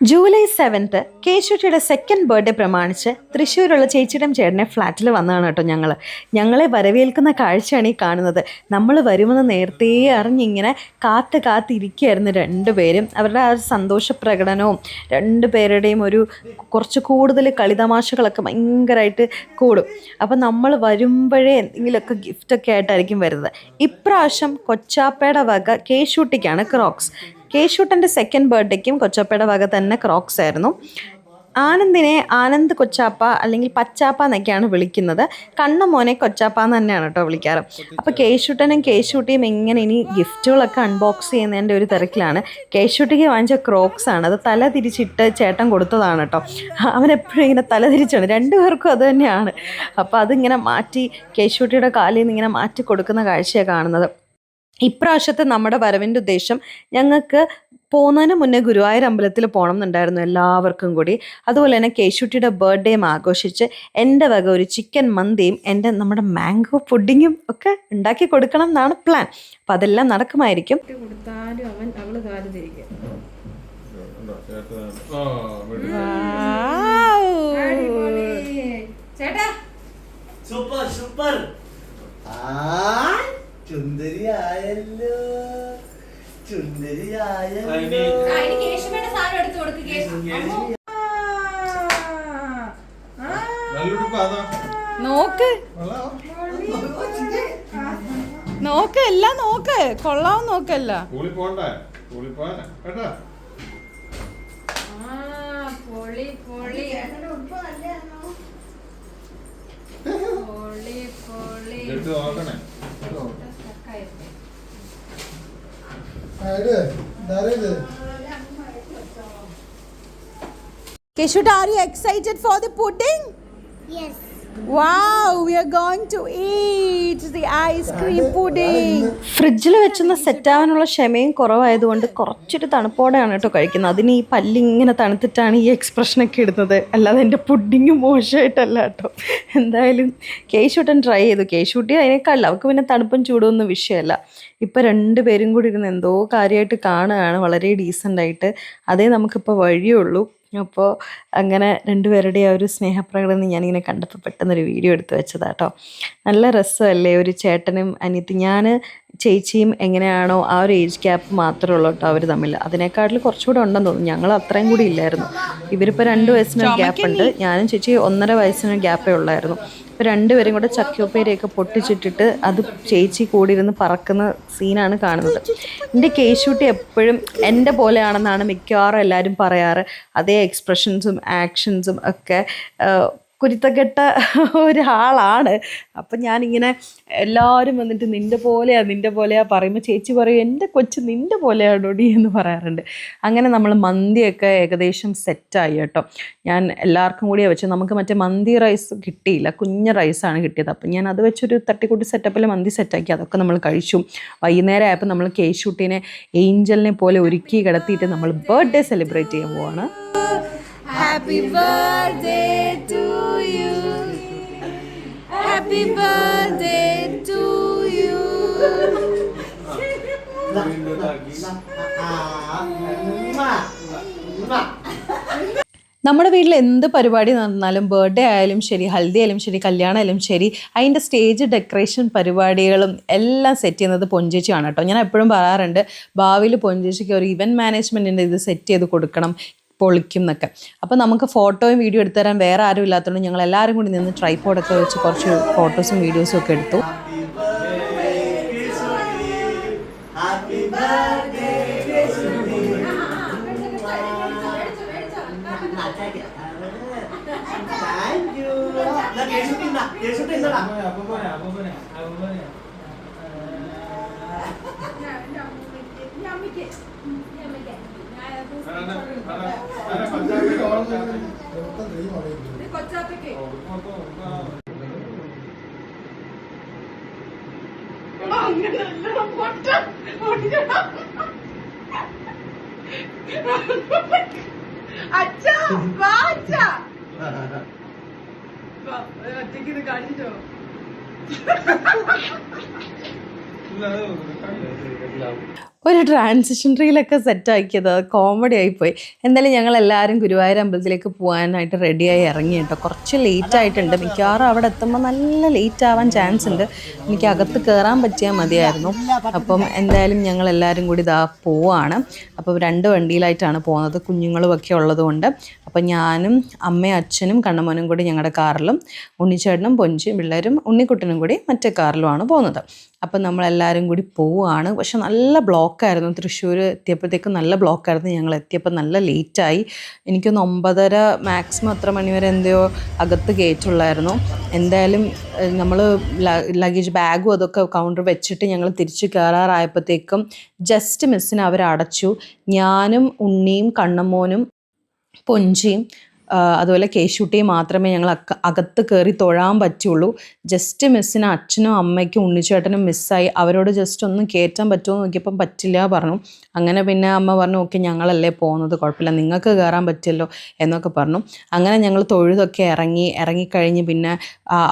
July 7 കേശുട്ടിയുടെ second birthday പ്രമാണിച്ച് തൃശ്ശൂരുള്ള ചേച്ചിയുടെയും ചേട്ടനെ ഫ്ലാറ്റിൽ വന്നതാണ് കേട്ടോ ഞങ്ങളെ വരവേൽക്കുന്ന കാഴ്ചയാണ് ഈ കാണുന്നത്. നമ്മൾ വരുമെന്ന് നേരത്തെ അറിഞ്ഞിങ്ങനെ കാത്തിരിക്കുകയായിരുന്നു രണ്ടുപേരും. അവരുടെ ആ ഒരു സന്തോഷ പ്രകടനവും രണ്ടുപേരുടെയും ഒരു കുറച്ച് കൂടുതൽ കളിതമാശകളൊക്കെ ഭയങ്കരമായിട്ട് കൂടും. അപ്പം നമ്മൾ വരുമ്പോഴേ എന്തെങ്കിലുമൊക്കെ ഗിഫ്റ്റൊക്കെ ആയിട്ടായിരിക്കും വരുന്നത്. ഇപ്രാവശ്യം കൊച്ചാപ്പയുടെ വക കേശുട്ടിക്കാണ് ക്രോക്സ്. കേശൂട്ടൻ്റെ സെക്കൻഡ് ബർത്ത്ഡേക്കും കൊച്ചാപ്പയുടെ വക തന്നെ ക്രോക്സ് ആയിരുന്നു. ആനന്ദിനെ ആനന്ദ് കൊച്ചാപ്പ അല്ലെങ്കിൽ പച്ചാപ്പ എന്നൊക്കെയാണ് വിളിക്കുന്നത്. കണ്ണുമോനെ കൊച്ചാപ്പ എന്ന് തന്നെയാണ് കേട്ടോ വിളിക്കാറ്. അപ്പോൾ കേശൂട്ടനും കേശൂട്ടിയും എങ്ങനെ ഇനി ഗിഫ്റ്റുകളൊക്കെ അൺബോക്സ് ചെയ്യുന്നതിൻ്റെ ഒരു തിരക്കിലാണ്. കേശൂട്ടിക്ക് വാങ്ങിച്ച ക്രോക്സ് ആണ്. അത് തല തിരിച്ചിട്ട് ചേട്ടൻ കൊടുത്തതാണ് കേട്ടോ. അവനെപ്പോഴും ഇങ്ങനെ തല തിരിച്ചാണ്, രണ്ടുപേർക്കും അത് തന്നെയാണ്. അപ്പോൾ അതിങ്ങനെ മാറ്റി കേശൂട്ടിയുടെ കാലിൽ നിന്ന് ഇങ്ങനെ മാറ്റി കൊടുക്കുന്ന കാഴ്ചയാണ് കാണുന്നത്. ഇപ്രാവശ്യത്തെ നമ്മുടെ വരവിൻ്റെ ഉദ്ദേശം ഞങ്ങൾക്ക് പോകുന്നതിന് മുന്നേ ഗുരുവായൂർ അമ്പലത്തിൽ പോകണം എന്നുണ്ടായിരുന്നു എല്ലാവർക്കും കൂടി. അതുപോലെ തന്നെ കേശുട്ടിയുടെ ബർത്ത്ഡേയും ആഘോഷിച്ച് എൻ്റെ വക ഒരു ചിക്കൻ മന്തിയും നമ്മുടെ മാംഗോ പുഡിങ്ങും ഒക്കെ ഉണ്ടാക്കി കൊടുക്കണം എന്നാണ് പ്ലാൻ. അപ്പം അതെല്ലാം നടക്കുമായിരിക്കും. ചുന്ദരിയായല്ലോ നോക്ക് എല്ലാം നോക്ക്, കൊള്ളാവും നോക്കല്ല. Keshut, are you excited for the pudding? Yes. Wow, we are going to eat the ice cream pudding. ഫ്രിഡ്ജിൽ വെച്ചൊന്ന് സെറ്റാവാനുള്ള ക്ഷമയും കുറവായതുകൊണ്ട് കുറച്ചൊരു തണുപ്പോടെയാണ് കേട്ടോ കഴിക്കുന്നത്. അതിന് ഈ പല്ലിങ്ങനെ തണുത്തിട്ടാണ് ഈ എക്സ്പ്രഷനൊക്കെ ഇടുന്നത്, അല്ലാതെ എൻ്റെ പുഡിങ് മോശമായിട്ടല്ല കേട്ടോ. എന്തായാലും കേശൂട്ടൻ ട്രൈ ചെയ്തു. കേശൂട്ടി അതിനേക്കാളില്ല, അവൾക്ക് പിന്നെ തണുപ്പും ചൂടൊന്നും വിഷയമല്ല. ഇപ്പം രണ്ടുപേരും കൂടി ഇരുന്ന് എന്തോ കാര്യമായിട്ട് കാണുകയാണ്, വളരെ ഡീസൻ്റായിട്ട്. അതേ നമുക്കിപ്പോൾ വഴിയുള്ളൂ. അപ്പോൾ അങ്ങനെ രണ്ടുപേരുടെ ആ ഒരു സ്നേഹപ്രകടനം ഞാനിങ്ങനെ കണ്ടപ്പോൾ പെട്ടെന്നൊരു വീഡിയോ എടുത്ത് വെച്ചതാട്ടോ. നല്ല രസമല്ലേ ഒരു ചേട്ടനും അനിയത്തി. ഞാൻ ചേച്ചിയും എങ്ങനെയാണോ ആ ഒരു ഏജ് ഗ്യാപ്പ് മാത്രമേ ഉള്ളൂ കേട്ടോ അവർ തമ്മിൽ. അതിനേക്കാട്ടിൽ കുറച്ചുകൂടെ ഉണ്ടെന്ന് തോന്നുന്നു. ഞങ്ങൾ അത്രയും കൂടി ഇല്ലായിരുന്നു. ഇവരിപ്പോൾ 2 വയസ്സിനൊരു ഗ്യാപ്പ് ഉണ്ട്. ഞാനും ചേച്ചി 1.5 വയസ്സിനൊരു ഗ്യാപ്പേ ഉള്ളായിരുന്നു. ഇപ്പോൾ രണ്ടുപേരും കൂടെ ചക്കോപ്പേരിയൊക്കെ പൊട്ടിച്ചിട്ടിട്ട് അത് ചേച്ചി കൂടിയിരുന്ന് പറക്കുന്ന സീനാണ് കാണുന്നത്. എൻ്റെ കേശൂട്ടി എപ്പോഴും എൻ്റെ പോലെയാണെന്നാണ് മിക്കവാറും എല്ലാവരും പറയാറ്. അതേ എക്സ്പ്രഷൻസും ആക്ഷൻസും ഒക്കെ കുരുത്തക്കെട്ട ഒരാളാണ്. അപ്പം ഞാനിങ്ങനെ എല്ലാവരും വന്നിട്ട് നിൻ്റെ പോലെയാ പറയുമ്പോൾ ചേച്ചി പറയും എൻ്റെ കൊച്ച് നിൻ്റെ പോലെയാണോടി എന്ന് പറയാറുണ്ട്. അങ്ങനെ നമ്മൾ മന്തിയൊക്കെ ഏകദേശം സെറ്റായി കേട്ടോ. ഞാൻ എല്ലാവർക്കും കൂടിയാണ് വെച്ചത്. നമുക്ക് മറ്റേ മന്തി റൈസ് കിട്ടിയില്ല, കുഞ്ഞ റൈസാണ് കിട്ടിയത്. അപ്പം ഞാൻ അത് വെച്ചൊരു തട്ടിക്കൂട്ടി സെറ്റപ്പിൽ മന്തി സെറ്റാക്കി. അതൊക്കെ നമ്മൾ കഴിച്ചു. വൈകുന്നേരം ആയപ്പോൾ നമ്മൾ കേശൂട്ടിനെ ഏഞ്ചലിനെ പോലെ ഒരുക്കി കിടത്തിയിട്ട് നമ്മൾ ബർത്ത്ഡേ സെലിബ്രേറ്റ് ചെയ്യാൻ പോവാണ്. Happy birthday to you. Happy birthday to you. നമ്മുടെ വീട്ടിൽ എന്ത് പരിപാടി നടന്നാലും, ബർത്ത്ഡേ ആയാലും ശരി, ഹൽദി ആയാലും ശരി, കല്യാണം ആയാലും ശരി, അതിൻ്റെ സ്റ്റേജ് ഡെക്കറേഷൻ പരിപാടികളും എല്ലാം സെറ്റ് ചെയ്യുന്നത് പൊഞ്ചേച്ചിയാണ് കേട്ടോ. ഞാൻ എപ്പോഴും പറയാറുണ്ട്, ഭാവിയിൽ പൊഞ്ചേച്ചിക്ക് ഒരു ഇവൻറ്റ് മാനേജ്മെൻറ്റിൻ്റെ ഇത് സെറ്റ് ചെയ്ത് കൊടുക്കണം, പൊളിക്കും എന്നൊക്കെ. അപ്പോൾ നമുക്ക് ഫോട്ടോയും വീഡിയോ എടുത്തു തരാൻ വേറെ ആരും ഇല്ലാത്തതുകൊണ്ട് ഞങ്ങൾ എല്ലാവരും കൂടി നിന്ന് ട്രൈപോഡൊക്കെ വെച്ച് കുറച്ച് ഫോട്ടോസും വീഡിയോസും ഒക്കെ എടുത്തു. ഒരു ട്രാൻസിഷൻ റീലൊക്കെ സെറ്റാക്കിയത് കോമഡി ആയിപ്പോയി. എന്തായാലും ഞങ്ങളെല്ലാവരും ഗുരുവായൂർ അമ്പലത്തിലേക്ക് പോകാനായിട്ട് റെഡിയായി ഇറങ്ങി കേട്ടോ. കുറച്ച് ലേറ്റ് ആയിട്ടുണ്ട്. മിക്കവാറും അവിടെ എത്തുമ്പോൾ നല്ല ലേറ്റ് ആവാൻ ചാൻസ് ഉണ്ട്. എനിക്ക് അകത്ത് കയറാൻ പറ്റിയാൽ മതിയായിരുന്നു. അപ്പം എന്തായാലും ഞങ്ങളെല്ലാവരും കൂടി ഇതാ പോവാണ്. അപ്പം 2 വണ്ടിയിലായിട്ടാണ് പോകുന്നത്, കുഞ്ഞുങ്ങളുമൊക്കെ ഉള്ളതുകൊണ്ട്. അപ്പം ഞാനും അമ്മയും അച്ഛനും കണ്ണമോനും കൂടി ഞങ്ങളുടെ കാറിലും, ഉണ്ണിച്ചേട്ടനും പൊഞ്ചും പിള്ളേരും ഉണ്ണിക്കുട്ടനും കൂടി മറ്റേ കാറിലുമാണ് പോകുന്നത്. അപ്പം നമ്മളെല്ലാവരും കൂടി പോവുകയാണ്. പക്ഷെ നല്ല ബ്ലോക്കായിരുന്നു. തൃശ്ശൂർ എത്തിയപ്പോഴത്തേക്കും നല്ല ബ്ലോക്കായിരുന്നു. ഞങ്ങൾ എത്തിയപ്പോൾ നല്ല ലേറ്റായി. എനിക്കൊന്ന് 9:30 മാക്സിമം അത്ര മണിവരെ എന്തെയോ അകത്ത് കയറ്റുള്ളായിരുന്നു. എന്തായാലും നമ്മൾ ലഗേജ് ബാഗും അതൊക്കെ കൗണ്ടർ വെച്ചിട്ട് ഞങ്ങൾ തിരിച്ച് കയറാറായപ്പോഴത്തേക്കും ജസ്റ്റ് മിസ്സിന് അവരടച്ചു. ഞാനും ഉണ്ണിയും കണ്ണമ്മോനും പൊഞ്ചിയും അതുപോലെ കേശുട്ടിയും മാത്രമേ ഞങ്ങൾ അകത്ത് കയറി തൊഴാൻ പറ്റുള്ളൂ. ജസ്റ്റ് മിസ്സിന് അച്ഛനും അമ്മയ്ക്കും ഉണ്ണിച്ചേട്ടനും മിസ്സായി. അവരോട് ജസ്റ്റ് ഒന്ന് കയറ്റാൻ പറ്റുമോ എന്ന് നോക്കിയപ്പം പറ്റില്ല പറഞ്ഞു. അങ്ങനെ പിന്നെ അമ്മ പറഞ്ഞു ഓക്കെ ഞങ്ങളല്ലേ പോകുന്നത്, കുഴപ്പമില്ല, നിങ്ങൾക്ക് കയറാൻ പറ്റുമല്ലോ എന്നൊക്കെ പറഞ്ഞു. അങ്ങനെ ഞങ്ങൾ തൊഴുതൊക്കെ ഇറങ്ങിക്കഴിഞ്ഞ് പിന്നെ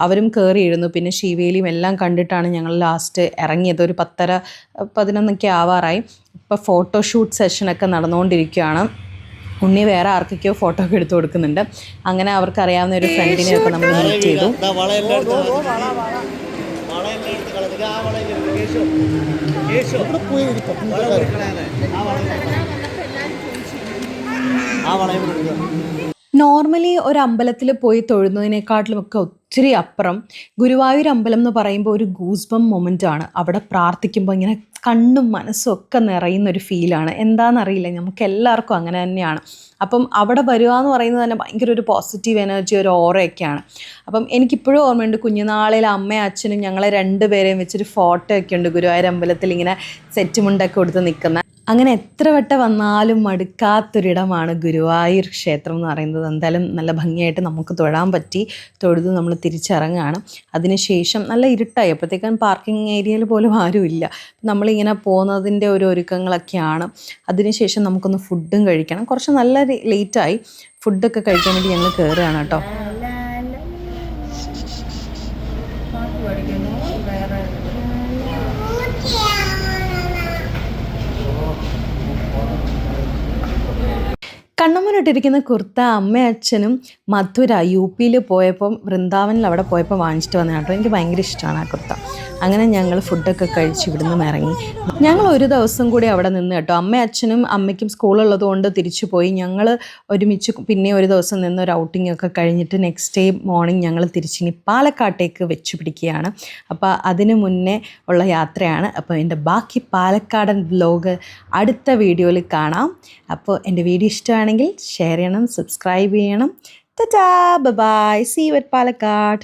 അവരും കയറിയിരുന്നു. പിന്നെ ശിവേലിയും എല്ലാം കണ്ടിട്ടാണ് ഞങ്ങൾ ലാസ്റ്റ് ഇറങ്ങിയത്. ഒരു 10:30 11 ആവാറായി. ഇപ്പോൾ ഫോട്ടോഷൂട്ട് സെഷനൊക്കെ നടന്നുകൊണ്ടിരിക്കുകയാണ്. ഉണ്ണി വേറെ ആർക്കൊക്കെയോ ഫോട്ടോ ഒക്കെ എടുത്ത് കൊടുക്കുന്നുണ്ട്. അങ്ങനെ അവർക്കറിയാവുന്ന ഒരു ഫ്രണ്ടിനെയൊക്കെ നമ്മൾ മീറ്റ് ചെയ്തു. നോർമലി ഒരു അമ്പലത്തിൽ പോയി തൊഴുന്നതിനേക്കാട്ടിലുമൊക്കെ ഒത്തിരി അപ്പുറം ഗുരുവായൂർ അമ്പലം എന്ന് പറയുമ്പോൾ ഒരു ഗൂസ്ബം മൊമെൻ്റ് ആണ്. അവിടെ പ്രാർത്ഥിക്കുമ്പോൾ ഇങ്ങനെ കണ്ണും മനസ്സും ഒക്കെ നിറയുന്നൊരു ഫീലാണ്. എന്താണെന്നറിയില്ല, നമുക്ക് എല്ലാവർക്കും അങ്ങനെ തന്നെയാണ്. അപ്പം അവിടെ വരിക എന്ന് പറയുന്നത് തന്നെ ഭയങ്കര ഒരു പോസിറ്റീവ് എനർജി, ഒരു ഓറയൊക്കെയാണ്. അപ്പം എനിക്കിപ്പോഴും ഓർമ്മയുണ്ട്, കുഞ്ഞുനാളിൽ അമ്മയും അച്ഛനും ഞങ്ങളെ 2 പേരെയും വെച്ചൊരു ഫോട്ടോ ഒക്കെ ഉണ്ട് ഗുരുവായൂർ അമ്പലത്തിൽ ഇങ്ങനെ സെറ്റ് മുണ്ടൊക്കെ കൊടുത്ത് നിൽക്കുന്ന. അങ്ങനെ എത്ര വട്ടം വന്നാലും മടുക്കാത്തൊരിടമാണ് ഗുരുവായൂർ ക്ഷേത്രം എന്ന് പറയുന്നത്. എന്തായാലും നല്ല ഭംഗിയായിട്ട് നമുക്ക് തൊഴാൻ പറ്റി. തൊഴുത് നമ്മൾ തിരിച്ചിറങ്ങുകയാണ്. അതിനുശേഷം നല്ല ഇരുട്ടായി. അപ്പോഴത്തേക്കും പാർക്കിംഗ് ഏരിയയിൽ പോലും ആരുമില്ല. നമ്മളിങ്ങനെ പോകുന്നതിൻ്റെ ഒരു ഒരുക്കങ്ങളൊക്കെയാണ്. അതിനുശേഷം നമുക്കൊന്ന് ഫുഡും കഴിക്കണം. കുറച്ച് നല്ല ലേറ്റായി. ഫുഡൊക്കെ കഴിക്കാൻ വേണ്ടി ഞങ്ങൾ കയറുകയാണ് കേട്ടോ. കണ്ണമ്മനിട്ടിരിക്കുന്ന കുർത്ത അമ്മയും അച്ഛനും മധുര UP പോയപ്പം വൃന്ദാവനിൽ അവിടെ പോയപ്പോൾ വാങ്ങിച്ചിട്ട് വന്ന കേട്ടോ. എനിക്ക് ഭയങ്കര ഇഷ്ടമാണ് ആ കുർത്ത. അങ്ങനെ ഞങ്ങൾ ഫുഡൊക്കെ കഴിച്ച് ഇവിടുന്ന് ഇറങ്ങി. ഞങ്ങൾ ഒരു ദിവസം കൂടി അവിടെ നിന്ന് കേട്ടോ. അമ്മയും അച്ഛനും അമ്മയ്ക്കും സ്കൂളുള്ളത് കൊണ്ട് തിരിച്ചു പോയി. ഞങ്ങൾ ഒരുമിച്ച് പിന്നെ ഒരു ദിവസം നിന്ന് ഒരു ഔട്ടിങ്ങൊക്കെ കഴിഞ്ഞിട്ട് നെക്സ്റ്റ് ഡേ മോർണിംഗ് ഞങ്ങൾ തിരിച്ചിനി പാലക്കാട്ടേക്ക് വെച്ച് പിടിക്കുകയാണ്. അപ്പോൾ അതിന് മുന്നേ ഉള്ള യാത്രയാണ്. അപ്പോൾ എൻ്റെ ബാക്കി പാലക്കാടൻ വ്ലോഗ് അടുത്ത വീഡിയോയിൽ കാണാം. അപ്പോൾ എൻ്റെ വീഡിയോ ഇഷ്ടമാണെങ്കിൽ ഷെയർ ചെയ്യണം, സബ്സ്ക്രൈബ് ചെയ്യണം. Ta-ta, bye-bye, see you at Palakkad.